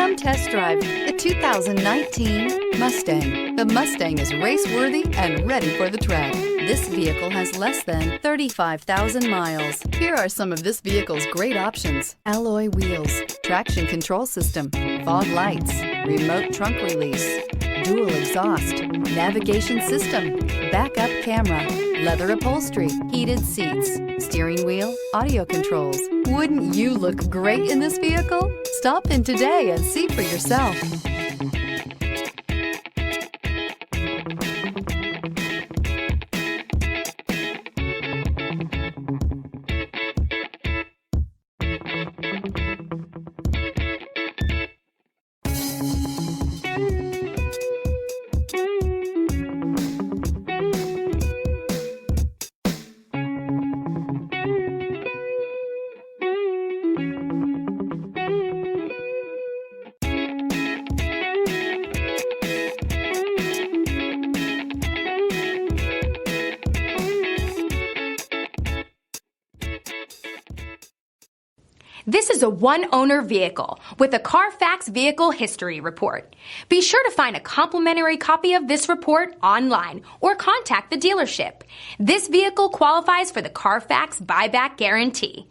Come test drive the 2019 Mustang. The Mustang is race-worthy and ready for the track. This vehicle has less than 35,000 miles. Here are some of this vehicle's great options: alloy wheels, traction control system, fog lights, remote trunk release, dual exhaust, navigation system, backup camera, leather upholstery, heated seats, steering wheel audio controls. Wouldn't you look great in this vehicle? Stop in today and see for yourself. This is a one-owner vehicle with a Carfax Vehicle History Report. Be sure to find a complimentary copy of this report online or contact the dealership. This vehicle qualifies for the Carfax Buyback Guarantee.